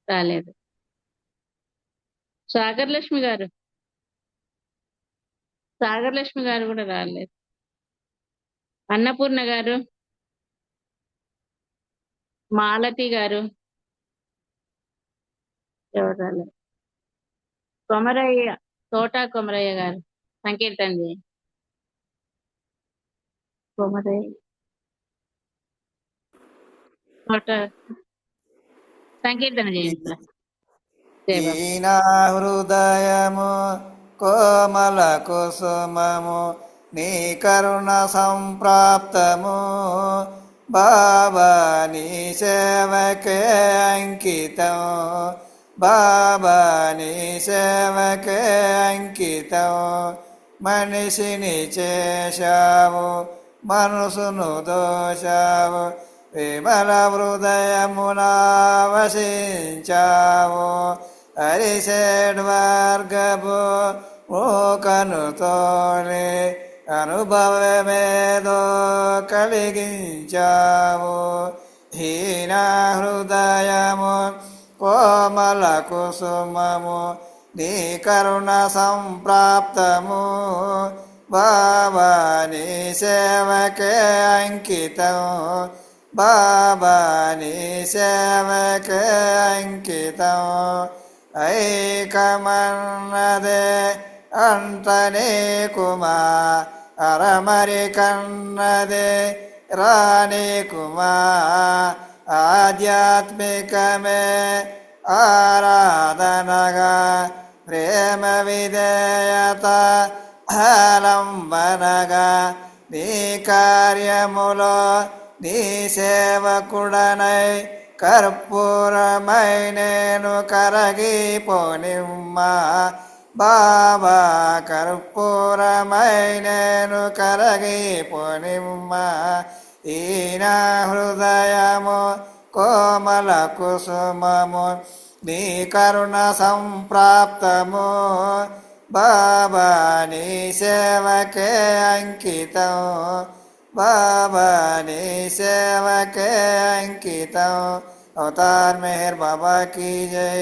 రాలేదు. సాగర్ లక్ష్మి గారు కూడా రాలేదు. అన్నపూర్ణ గారు, మాలతి గారు ఎవరు రాలేదు. తోటా కొమరయ్య గారు సంకీర్తన చేయండి. సంకీర్తన చేయండి. దీనా హృదయము కోమల కుసుమము నీ కరుణ సంప్రాప్తము బాబా నీ సేవకే అంకితం బాబా నీ సేవకే అంకితం మనిషిని చేశావు మనసును దోశావు విమల హృదయమునా వసించావు హరిషడ్వర్గపు మూకను తోలి అనుభవమేదో కలిగించావు హీన హృదయము కోమల కుసుమము నీ కరుణ సంప్రాప్తము బాబా నీ సేవకే అంకితం బాబా నీ సేవకే అంకితం ఐకమన్నదే అంతనే కుమా అరమరి కన్నదే రాణి కుమా ఆధ్యాత్మికమే ఆరాధనగా ప్రేమ విధేయత ఆలంబనగా నీ కార్యములో నీ సేవకుడనై కర్పూరమై నేను కరగిపోనిమ్మా బాబా కర్పూరమై నేను కరగిపోనిమ్మా ఈన హృదయము కోమల కుసుమము నీ కరుణ సంప్రాప్తము బాబా నీ సేవకే అంకితం బాబా నీ సేవకే అంకితం అవతార్ మెహర్ బాబా की జై.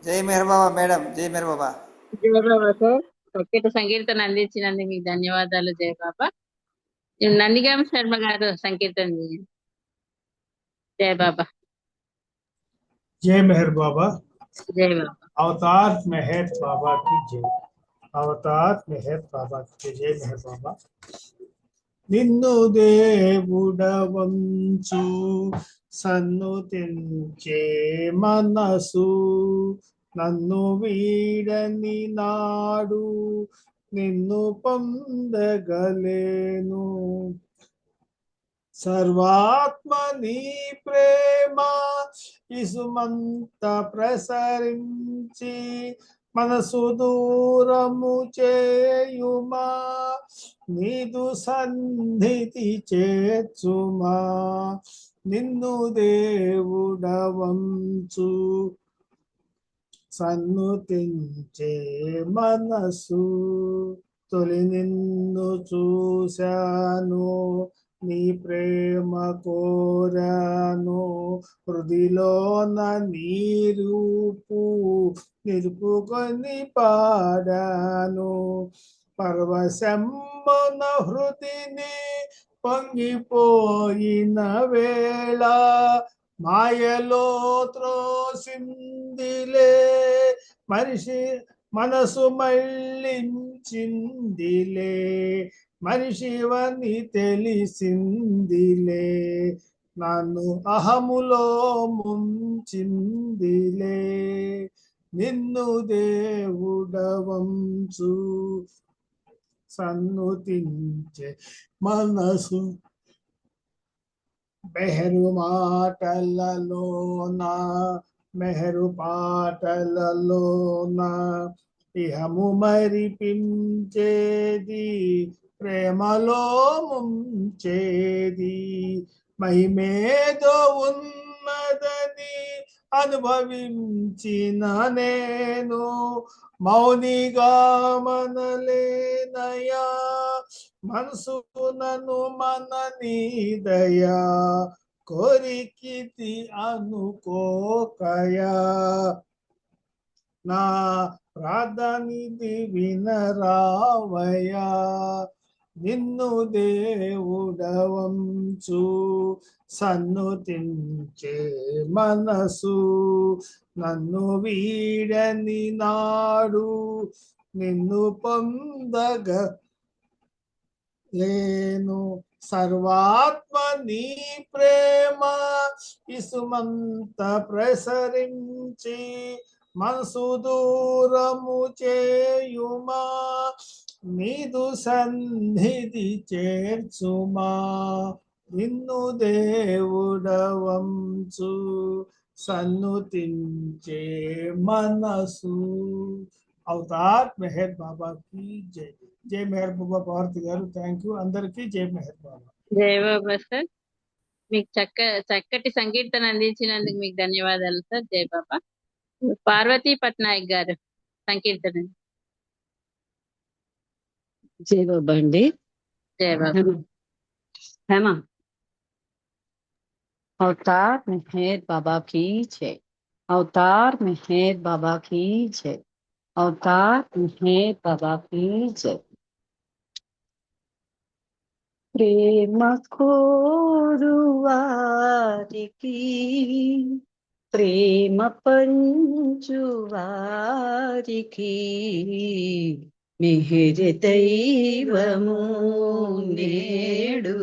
జై మెహర్ బాబా మేడం. జై మెహర్ బాబా. జయ బాబా సార్ చక్కటి సంకీర్తన అందించినందుకు మీకు ధన్యవాదాలు జయ బాబా. నందిగామ శర్మ గారు సంకీర్తన చేయండి. జయ బాబా. जय मेहर बाबा. జయ బాబా. अवतार मेहर बाबा की जय. अवतार मेहर बाबा की जय. मेहर बाबा. నిన్ను దేవుడవంచు సన్నుతించే మనసు నన్ను వీడని నాడు నిన్ను పొందగలేను సర్వాత్మ నీ ప్రేమ ఇసుమంత ప్రసరించి మనసు దూరము చేయుమా, నీదు సన్నిధి చేర్చుమా, నిన్ను దేవుడవంచు సన్నుతించే మనసు. తొలి నిన్ను చూశాను, నీ ప్రేమ కోరాను, హృదిలోన నీ రూపు నిలుపుకొని పాడాను. పరవశమ్మున హృదిని పొంగిపోయిన వేళ, మాయలో త్రోసిందిలే మనిషి మనసు మళ్ళించిందిలే, మనిషివని తెలిసిందిలే, నన్ను అహములో ముంచిందిలే, నిన్ను దేవుడవంచు సన్నుతించే మనసు. మెహరు మాటలలోన మెహరు పాటలలోన ఇహము మరిపించేది, ప్రేమలో ముంచేది, మహిమేదో ఉన్నదని అనుభవించిన నేను మౌనిగా మనలేనయా, మనసునను మననీదయా, కోరికితి అనుకోకయా, నా ప్రార్థనిది వినరావయా, నిన్ను దేవుడవంచు సన్నుతించే మనసు. నన్ను వీడని నాడు నిన్ను పొందగ లేను, సర్వాత్మ నీ ప్రేమ ఇసుమంత ప్రసరించి మనసు దూరము చేయుమా, నీదు సన్నిధి చేర్చుమా, నిన్ను దేవుడవంచు సన్నుతించే మనసు. అవతార్ మెహర్ బాబా की जय. జై మెహర్ బాబా భారతి గారు. థ్యాంక్ యూ అందరికీ. జై మెహర్ బాబా. జై బాబా సార్. మీకు చక్కటి సంకీర్తన అందించినందుకు మీకు ధన్యవాదాలు సార్. జై బాబా. పార్వతీ పట్నాయక్ గారు సంకీర్తన. జై బాబా అండి. జై బాబా. హేమా. अवतार मेहर बाबा की जय. अवतार मेहर बाबा की जय. अवतार मेहर बाबा की जय. प्रेम कोरुवारिकी प्रेम पंचुवारिकी मेहर दैवमु नेडु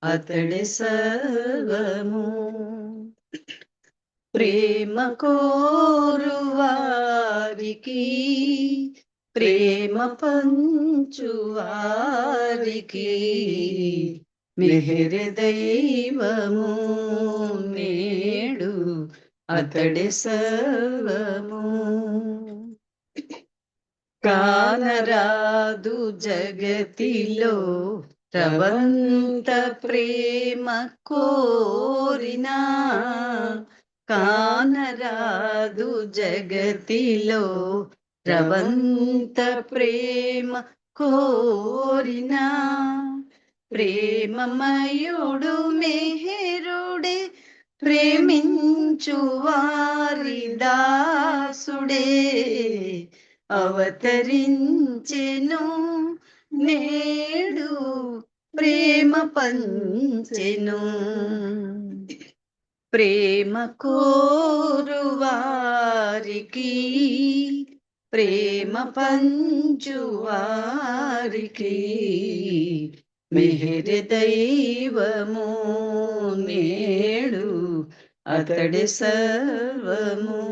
అతడే సర్వము. ప్రేమ కోరువారికి ప్రేమ పంచువారికి మెహర్ దైవము నేడు అతడే సర్వము. కానరాదు జగతిలో రవంత ప్రేమ కోరినా, కానరాదు జగతిలో రవంత ప్రేమ కోరినా, ప్రేమమయుడు మెహరుడే ప్రేమించు వారి దాసుడే అవతరించెను నేడు ప్రేమ పంచెను. ప్రేమ కోరువారికి ప్రేమ పంచువారికి మెహర్ దైవము నేడు అతడి సర్వము.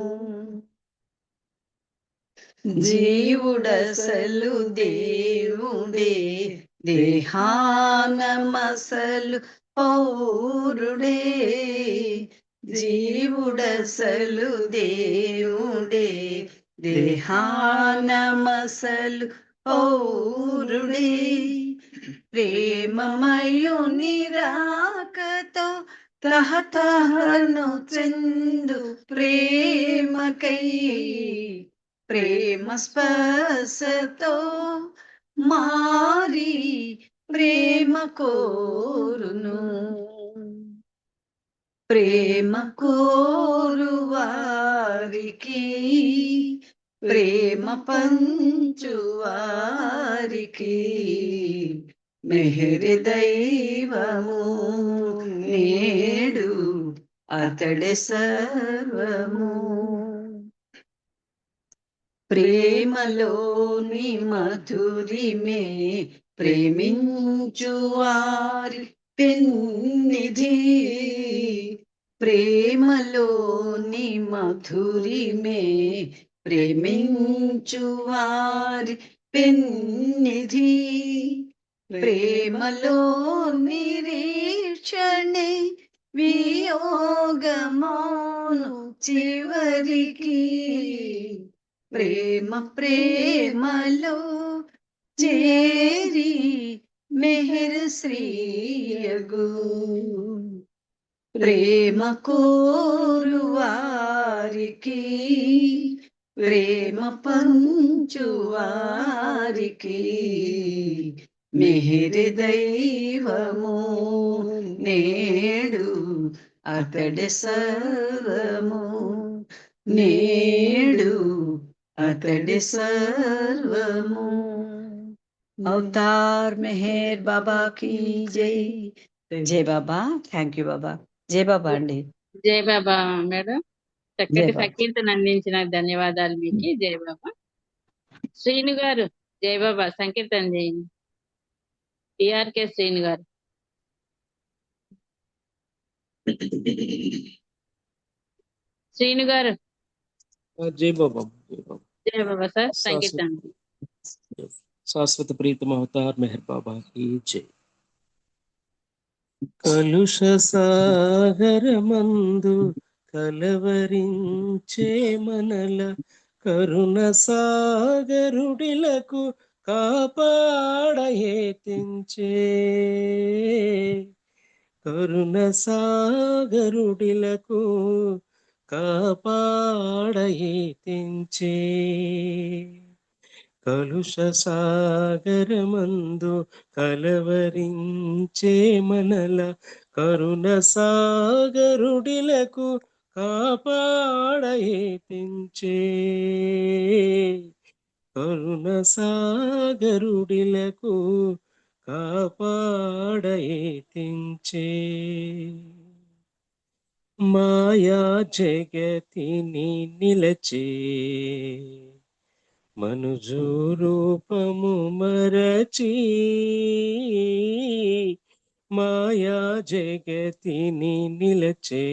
జీవుడసలు దేవుడే దేహానమసలు పౌరుడే జీవుడసలు దేవుడే దేహానమసలు పౌరుడే ప్రేమమయుని రాకతో తహతహను చెందు ప్రేమకై ప్రేమ స్పర్శతో మారి ప్రేమ కోరును ప్రేమ కోరు వారికి ప్రేమ పంచు వారికి మెహరి దైవము నేడు అతడి సర్వము ప్రేమలోని మధురిమే ప్రేమించు వారి పెన్నిధి ప్రేమలోని మధురిమే ప్రేమించు వారి పెన్నిధి ప్రేమలో నిరీక్షణే వియోగమౌను చివరికి ప్రేమ ప్రేమలో చేరి మెహర్ శ్రీయగు ప్రేమ కోరు వారికి ప్రేమ పంచు వారికి మెహరి దైవము నేడు అతడి సర్వము నేడు అతడి సర్వము అవతార్ మెహర్ బాబా की జై జై బాబా థ్యాంక్ యూ బాబా జై బాబా అండి జై బాబా మేడం, జై చక్కటి బాబా సంకీర్తన అందించిన ధన్యవాదాలు మీకు. జై బాబా. శ్రీను గారు జై బాబా సంకీర్తన చేయండి. టిఆర్కే శ్రీను గారు. శ్రీను గారు జై బాబా జై బాబా జై బాబా సార్ శాశ్వత సంకీర్తన. శాశ్వత ప్రీతం అవతార్ మెహర్ బాబా की జై. కలుష సాగరమందు కలవరించే మనల కరుణ సాగరుడిలకు కాపాడయేతించే కరుణ సాగరుడిలకు కాపాడయేతించే కలుష సాగరమందు కలవరించే మనల కరుణ సాగరుడిలకు కాపాడయేతించే కరుణ సాగరుడిలకు కాపాడయేతించే మాయా జగతిని నిలచే మనుజు రూపము మరచి మాయా జగతిని నిలచే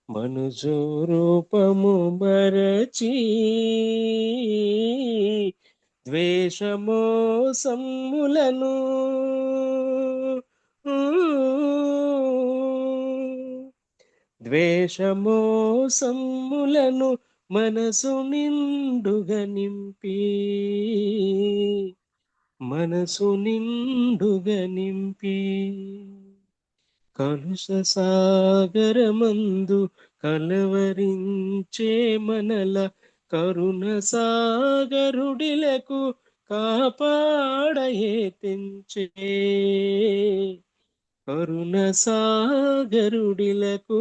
మనుజు రూపము మరచి ద్వేషమోసములను ద్వేషమోసములను మనసు నిండుగా నింపి మనసు నిండుగా నింపి కలుష సాగరమందు కలవరించే మనల కరుణ సాగరుడిలకు కాపాడయేతించే కరుణ సాగరుడిలకు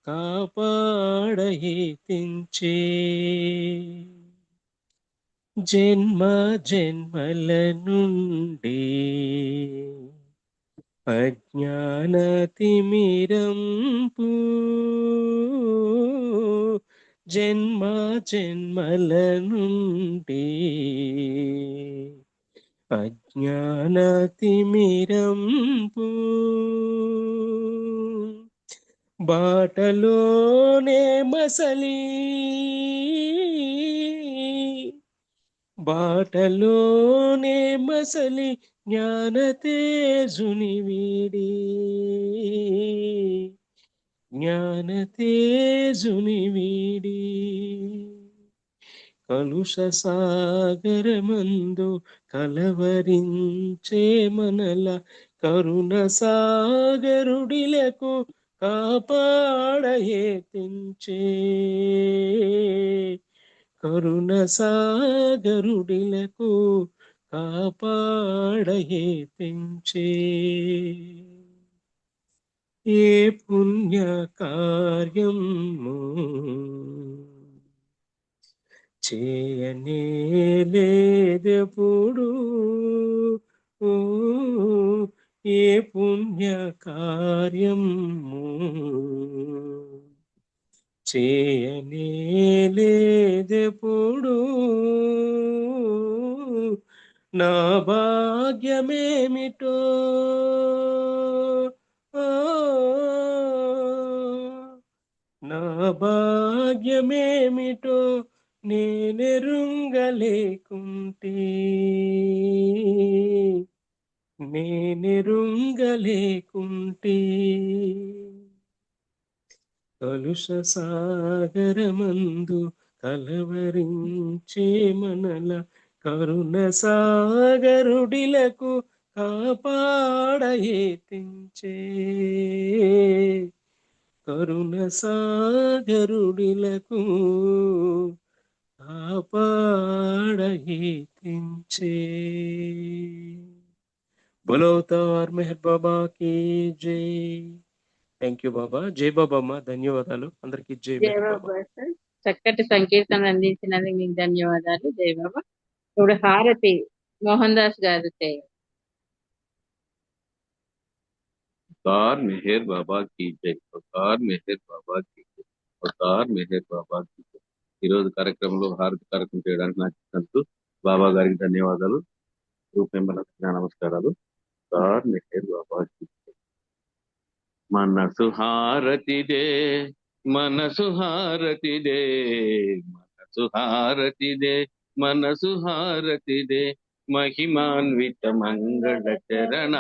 కాపాడయేతించే జన్మ జన్మల నుండి అజ్ఞాన తిమిరంపు జన్మ జన్మల నుండి అజ్ఞాన తిమిరంపు బాటలోనే మసలి బాటలోనే మసలి జ్ఞానతేజుని వీడి జ్ఞానతేజుని వీడి కలుష సాగరమందు కలవరించే మనల కరుణ సాగరుడిలకు కాపాడయేతించే కరుణ సాగరుడిలకు కాపాడయేతించే ఏ పుణ్య కార్యము చేయనే లేదెప్పుడు ఏ పుణ్య కార్యము చేయనే లేదెప్పుడు నా భాగ్యమేమిటో నా భాగ్యమేమిటో నేనెరుంగలేకుంటే కలుష సాగరమందు కలవరించే మనల కరుణ సాగరుడిలకు కాపాడయేతించే కరుణ సాగరుడిలకు కాపాడయేతించే బోలో అవతార్ మెహర్ బాబా కి జై. థ్యాంక్ యూ బాబా. జై బాబా అమ్మ. ధన్యవాదాలు అందరికి. జై జై మెహర్ బాబా. బాబా సార్, చక్కటి సంకీర్తన అందించినందుకు మీకు ధన్యవాదాలు. జై బాబా. ఇప్పుడు హారతి మోహన్ దాస్ గారు చేయాలి. अवतार मेहर बाबा की जय. अवतार मेहर बाबा की जय. अवतार मेहर बाबा की जय. ఈ రోజు కార్యక్రమంలో హారతి కార్యక్రమం చేయడానికి నాకు ఇచ్చినందుకు బాబా గారికి ధన్యవాదాలు. గ్రూప్ మెంబర్లకు నా నమస్కారాలు. అవతార్ మెహర్ బాబా की जय. మనసు హారతిదే మనసు హారతిదే మనసు హారతిదే మనసు హారతిదే మహిమాన్విత మంగళ చరణ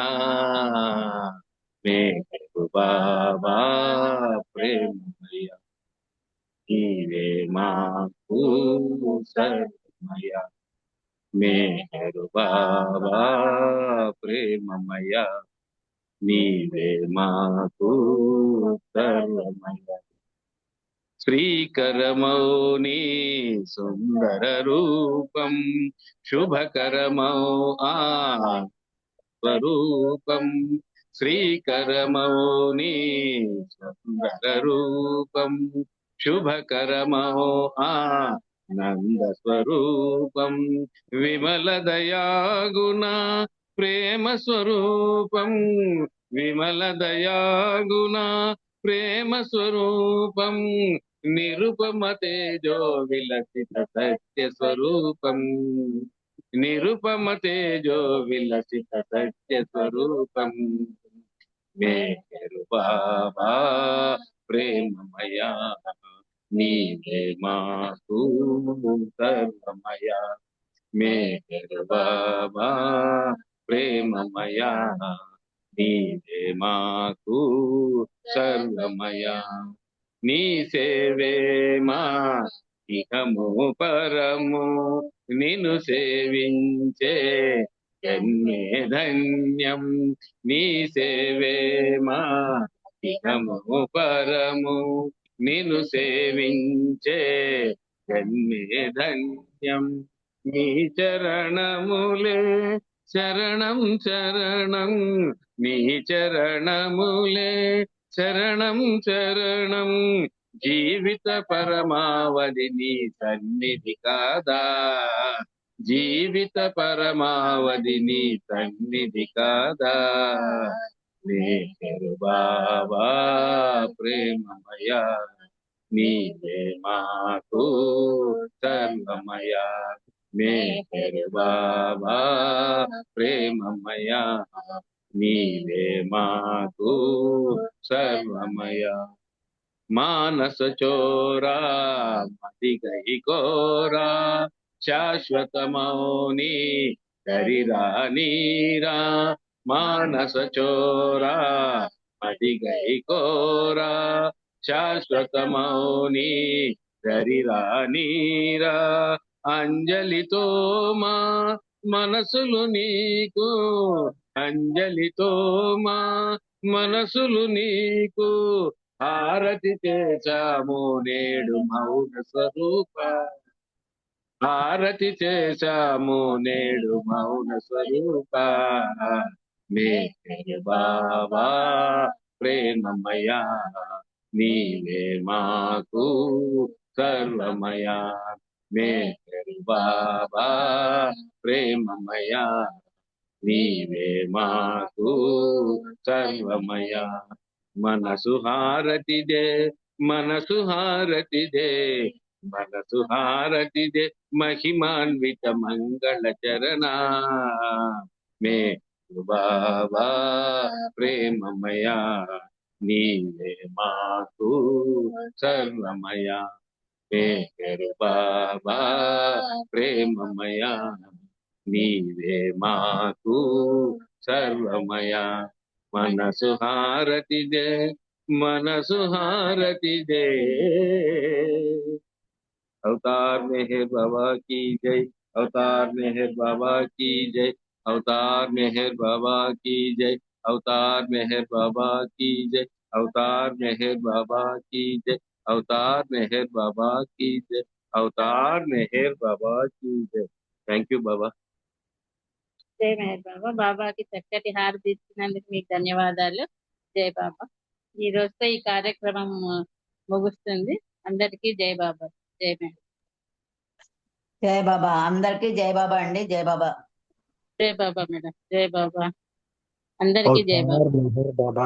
మేఘు బాబా ప్రేమమయ నీవే మాకు సర్వమయ మేఘు బాబా ప్రేమమయ నీవే మాకు సర్వమయ శ్రీకరమౌని సుందర రూపం శుభకరమౌ ఆ స్వరూపం శ్రీకరమౌని సుందర రూపం శుభకరమౌ ఆనంద స్వరూపం విమల దయాగుణ ప్రేమ స్వరూపం విమల దయాగుణ ప్రేమ స్వరూపం నిరుపమ తేజో విలసిత సత్య స్వరూపం నిరుపమ తేజో విలసిత సత్య స్వరూపం మేరు బాబా ప్రేమమయ నీవే మాకు సర్వమయ మేరు బాబా ప్రేమమయ నీవే మాకు సర్వమయ నీ సేవే మా ఇహము పరము నిన్ను సేవించే జన్మే ధన్యం నీ సేవే మా ఇహము పరము నిన్ను సేవించే జన్మే ధన్యం నీ చరణములే శరణం శరణం నీ చరణములే శరణం శరణం జీవిత పరమావధి నీ సన్నిధి కాదా జీవిత పరమావధి నీ సన్నిధి కాదా మేరు బాబా ప్రేమమయ నీవే మాకు సర్వమయ మేరు బాబా ప్రేమమయ నీవే మాకు సర్వమయ మానస చోరా మది గై కోరా శాశ్వతమౌని దరిరా నీరా మానస చోరా మదిగై కోరా శాశ్వతమౌని దరిరా నీరా అంజలితో మా మనసులు నీకు అంజలితో మా మనసులు నీకు హారతి చేశాము నేడు మౌన స్వరూప హారతి చేశాము నేడు మౌన స్వరూప మేరు బాబా ప్రేమమయా నీవే మాకు సర్వమయా మేరు బాబా ప్రేమమయా నీవే మాకు సర్వమయా మనసు హారతిదే మనసు హారతిదే మనసు హారతిదే మహిమాన్విత మంగళ చరణా మే బాబా ప్రేమమయా నీవే మాకు సర్వమయా మేరు బాబా ప్రేమమయా నీవే మాకు సర్వమయా మనసు హారతిదే మనసు హారతిదే अवतार मेहर बाबा की जय अवतार मेहर बाबा की जय अवतार मेहर बाबा की जय अवतार मेहर बाबा की जय अवतार मेहर बाबा की जय अवतार मेहर बाबा की जय अवतार मेहर बाबा की जय थैंक यू बाबा జై మెహర్ బాబా. బాబాకి చక్కటి హారతి ఇచ్చినందుకు మీకు ధన్యవాదాలు. జై బాబా. ఈ రోజుతో ఈ కార్యక్రమం ముగుస్తుంది. అందరికీ జై బాబా. జై మెహర్. జై బాబా అందరికి జై బాబా అండి. జై బాబా. జై బాబా మేడం. జై బాబా. అందరికీ జై బాబా. అవతార్ మెహర్ బాబా